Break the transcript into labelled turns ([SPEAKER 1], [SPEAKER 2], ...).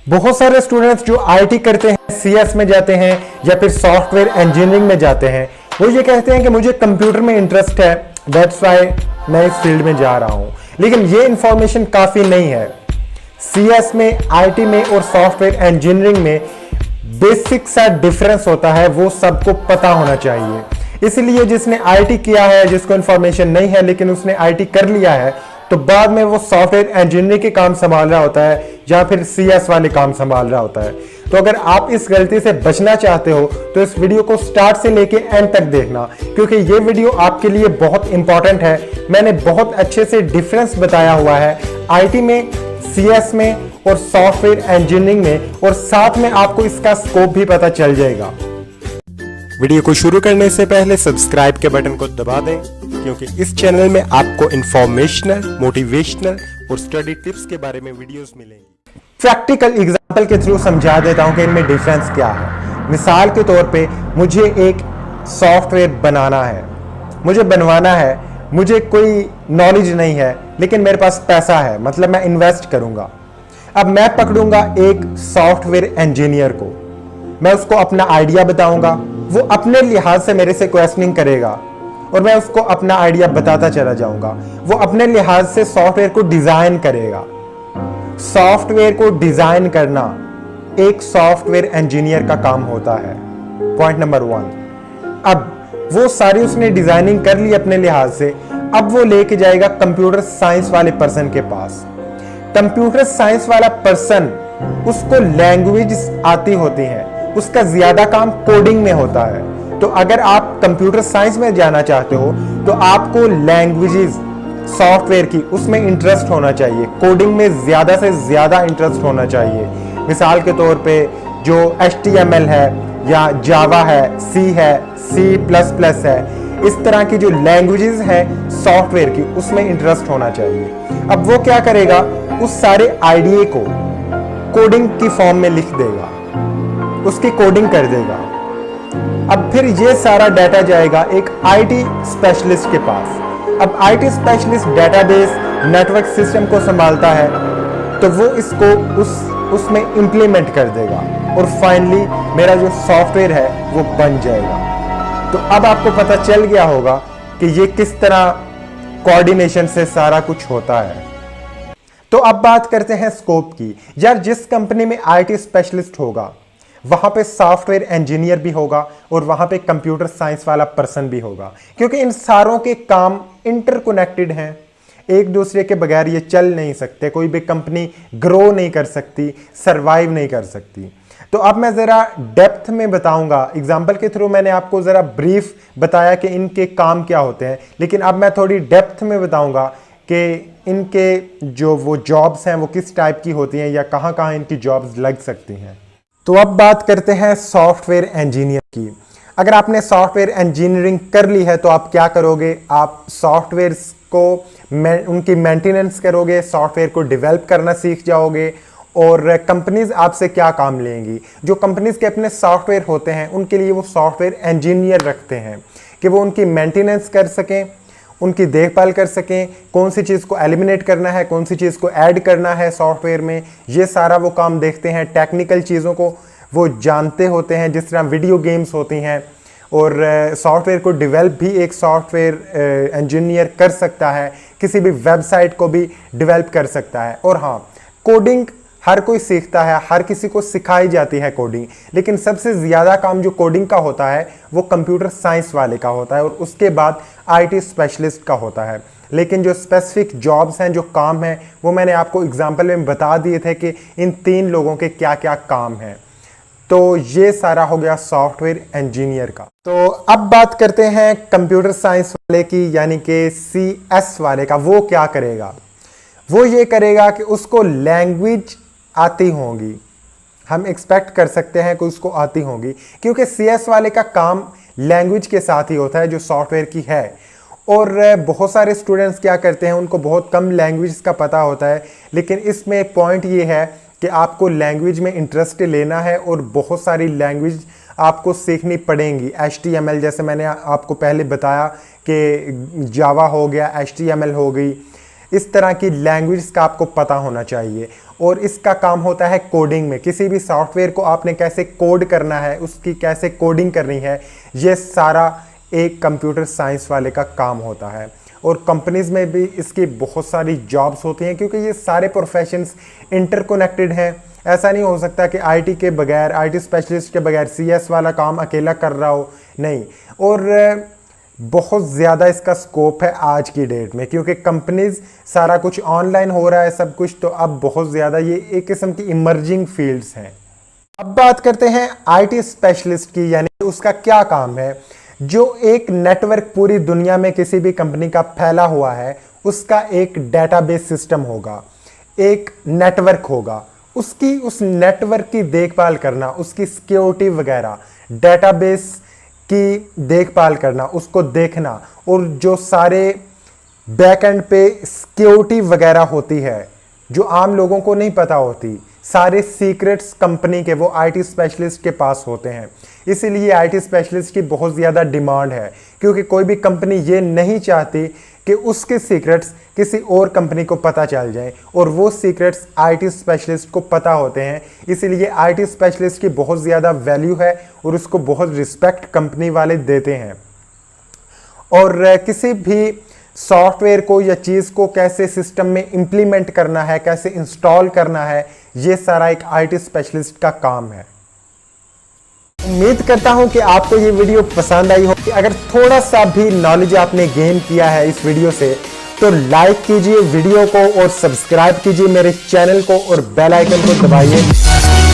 [SPEAKER 1] बहुत सारे स्टूडेंट्स जो आईटी करते हैं, सीएस में जाते हैं या फिर सॉफ्टवेयर इंजीनियरिंग में जाते हैं, वो ये कहते हैं कि मुझे कंप्यूटर में इंटरेस्ट है, दैट्स व्हाई मैं इस फील्ड में जा रहा हूं। लेकिन ये इंफॉर्मेशन काफी नहीं है। सीएस में, आईटी में और सॉफ्टवेयर इंजीनियरिंग में बेसिक सा डिफरेंस होता है, वो सबको पता होना चाहिए। इसलिए जिसने आईटी किया है, जिसको इंफॉर्मेशन नहीं है लेकिन उसने आईटी कर लिया है, तो बाद में वो सॉफ्टवेयर इंजीनियरिंग के काम संभाल रहा होता है या फिर सीएस वाले काम संभाल रहा होता है। तो अगर आप इस गलती से बचना चाहते हो तो इस वीडियो को स्टार्ट से लेके एंड तक देखना, क्योंकि ये वीडियो आपके लिए बहुत इंपॉर्टेंट है। मैंने बहुत अच्छे से डिफरेंस बताया हुआ है आईटी में, सीएस में और सॉफ्टवेयर इंजीनियरिंग में, और साथ में आपको इसका स्कोप भी पता चल जाएगा। वीडियो को शुरू करने से पहले सब्सक्राइब के बटन को दबा दें, क्योंकि इस चैनल में आपको इंफॉर्मेशनल, मोटिवेशनल और स्टडी टिप्स के बारे में वीडियोस मिलेंगी। प्रैक्टिकल एग्जांपल के थ्रू समझा देता हूं कि इनमें डिफरेंस क्या है। मिसाल के तौर पे मुझे एक सॉफ्टवेयर बनाना है, मुझे बनवाना है, मुझे कोई नॉलेज नहीं है लेकिन मेरे पास पैसा है, मतलब मैं इन्वेस्ट करूंगा। अब मैं पकड़ूंगा एक सॉफ्टवेयर इंजीनियर को, मैं उसको अपना आइडिया बताऊंगा, वो अपने लिहाज से मेरे से क्वेश्चनिंग करेगा और मैं उसको अपना आइडिया बताता चला जाऊंगा। वो अपने लिहाज से सॉफ्टवेयर को डिजाइन करेगा। सॉफ्टवेयर को डिजाइन करना एक सॉफ्टवेयर इंजीनियर का काम होता है, पॉइंट नंबर 1। अब वो सारी उसने डिजाइनिंग कर ली अपने लिहाज से, अब वो लेके जाएगा कंप्यूटर साइंस वाले पर्सन के पास। कंप्यूटर साइंस वाला पर्सन, उसको लैंग्वेज आती होती है, उसका ज्यादा काम कोडिंग में होता है। तो अगर आप कंप्यूटर साइंस में जाना चाहते हो तो आपको लैंग्वेजेस सॉफ्टवेयर की, उसमें इंटरेस्ट होना चाहिए, कोडिंग में ज्यादा से ज्यादा इंटरेस्ट होना चाहिए। मिसाल के तौर पे जो HTML है या जावा है, C है, C++ है, इस तरह की जो लैंग्वेजेस हैं सॉफ्टवेयर की, उसमें इंटरेस्ट होना चाहिए। अब वो क्या करेगा, उस सारे आइडिया को कोडिंग की फॉर्म में लिख देगा, उसकी कोडिंग कर देगा। अब फिर ये सारा डाटा जाएगा एक आईटी स्पेशलिस्ट के पास। अब IT specialist database, network system को संभालता है, तो वो इसको उसमें इंप्लीमेंट कर देगा और फाइनली मेरा जो सॉफ्टवेयर है वो बन जाएगा। तो अब आपको पता चल गया होगा कि ये किस तरह कोऑर्डिनेशन से सारा कुछ होता है। तो अब बात करते हैं स्कोप की। यार, जिस कंपनी में आईटी स्पेशलिस्ट होगा वहां पे सॉफ्टवेयर इंजीनियर भी होगा और वहां पे कंप्यूटर साइंस वाला पर्सन भी होगा, क्योंकि इन सारों के काम इंटरकनेक्टेड हैं, एक दूसरे के बगैर ये चल नहीं सकते। कोई भी कंपनी ग्रो नहीं कर सकती, सरवाइव नहीं कर सकती। तो अब मैं जरा डेप्थ में बताऊंगा, एग्जाम्पल के थ्रू मैंने आपको जरा ब्रीफ बताया कि इनके काम क्या होते हैं, लेकिन अब मैं थोड़ी डेप्थ में बताऊंगा कि इनके जो वो जॉब्स हैं वो किस टाइप की होती हैं या कहाँ कहाँ इनकी जॉब्स लग सकती हैं। तो अब बात करते हैं सॉफ्टवेयर इंजीनियर की। अगर आपने सॉफ्टवेयर इंजीनियरिंग कर ली है तो आप क्या करोगे, आप सॉफ्टवेयर को उनकी मेंटेनेंस करोगे, सॉफ्टवेयर को डेवलप करना सीख जाओगे। और कंपनीज आपसे क्या काम लेंगी, जो कंपनीज के अपने सॉफ्टवेयर होते हैं उनके लिए वो सॉफ्टवेयर इंजीनियर रखते हैं कि वो उनकी मेंटेनेंस कर सकें, उनकी देखभाल कर सकें, कौन सी चीज़ को एलिमिनेट करना है, कौन सी चीज़ को ऐड करना है सॉफ्टवेयर में, ये सारा वो काम देखते हैं। टेक्निकल चीज़ों को वो जानते होते हैं, जिस तरह वीडियो गेम्स होती हैं। और सॉफ्टवेयर को डेवलप भी एक सॉफ्टवेयर इंजीनियर कर सकता है, किसी भी वेबसाइट को भी डेवलप कर सकता है। और हाँ, कोडिंग हर कोई सीखता है, हर किसी को सिखाई जाती है कोडिंग, लेकिन सबसे ज़्यादा काम जो कोडिंग का होता है वो कंप्यूटर साइंस वाले का होता है और उसके बाद आईटी स्पेशलिस्ट का होता है। लेकिन जो स्पेसिफिक जॉब्स हैं, जो काम हैं, वो मैंने आपको एग्जांपल में बता दिए थे कि इन 3 लोगों के क्या क्या काम हैं। तो ये सारा हो गया सॉफ्टवेयर इंजीनियर का। तो अब बात करते हैं कंप्यूटर साइंस वाले की, यानी कि CS वाले का। वो क्या करेगा, वो ये करेगा कि उसको लैंग्वेज आती होंगी, हम एक्सपेक्ट कर सकते हैं कि उसको आती होंगी, क्योंकि CS वाले का काम लैंग्वेज के साथ ही होता है जो सॉफ्टवेयर की है। और बहुत सारे स्टूडेंट्स क्या करते हैं, उनको बहुत कम लैंग्वेज का पता होता है, लेकिन इसमें एक पॉइंट ये है कि आपको लैंग्वेज में इंटरेस्ट लेना है और बहुत सारी लैंग्वेज आपको सीखनी पड़ेंगी। HTML, जैसे मैंने आपको पहले बताया कि जावा हो गया, HTML हो गई, इस तरह की लैंग्वेज का आपको पता होना चाहिए। और इसका काम होता है कोडिंग में। किसी भी सॉफ्टवेयर को आपने कैसे कोड करना है, उसकी कैसे कोडिंग करनी है, ये सारा एक कंप्यूटर साइंस वाले का काम होता है। और कंपनीज में भी इसकी बहुत सारी जॉब्स होती हैं, क्योंकि ये सारे प्रोफेशंस इंटरकनेक्टेड हैं। ऐसा नहीं हो सकता कि आईटी के बगैर, आईटी स्पेशलिस्ट के बगैर सीएस वाला काम अकेला कर रहा हो, नहीं। और बहुत ज़्यादा इसका स्कोप है आज की डेट में, क्योंकि कंपनीज सारा कुछ ऑनलाइन हो रहा है सब कुछ, तो अब बहुत ज़्यादा ये एक किस्म की इमर्जिंग फील्ड्स हैं। अब बात करते हैं आईटी स्पेशलिस्ट की, यानी उसका क्या काम है। जो एक नेटवर्क पूरी दुनिया में किसी भी कंपनी का फैला हुआ है, उसका एक डेटाबेस सिस्टम होगा, एक नेटवर्क होगा। उसकी उस नेटवर्क की देखभाल करना, उसकी सिक्योरिटी वगैरह, डेटाबेस की देखभाल करना, उसको देखना, और जो सारे बैकएंड पे सिक्योरिटी वगैरह होती है जो आम लोगों को नहीं पता होती, सारे सीक्रेट्स कंपनी के वो आईटी स्पेशलिस्ट के पास होते हैं। इसीलिए आईटी स्पेशलिस्ट की बहुत ज़्यादा डिमांड है, क्योंकि कोई भी कंपनी ये नहीं चाहती कि उसके सीक्रेट्स किसी और कंपनी को पता चल जाए, और वो सीक्रेट्स आईटी स्पेशलिस्ट को पता होते हैं। इसीलिए आईटी स्पेशलिस्ट की बहुत ज़्यादा वैल्यू है और उसको बहुत रिस्पेक्ट कंपनी वाले देते हैं। और किसी भी सॉफ्टवेयर को या चीज़ को कैसे सिस्टम में इंप्लीमेंट करना है, कैसे इंस्टॉल करना है, ये सारा एक आईटी स्पेशलिस्ट का काम है। उम्मीद करता हूं कि आपको ये वीडियो पसंद आई हो। अगर थोड़ा सा भी नॉलेज आपने गेन किया है इस वीडियो से, तो लाइक कीजिए वीडियो को और सब्सक्राइब कीजिए मेरे चैनल को और बेल आइकन को दबाइए।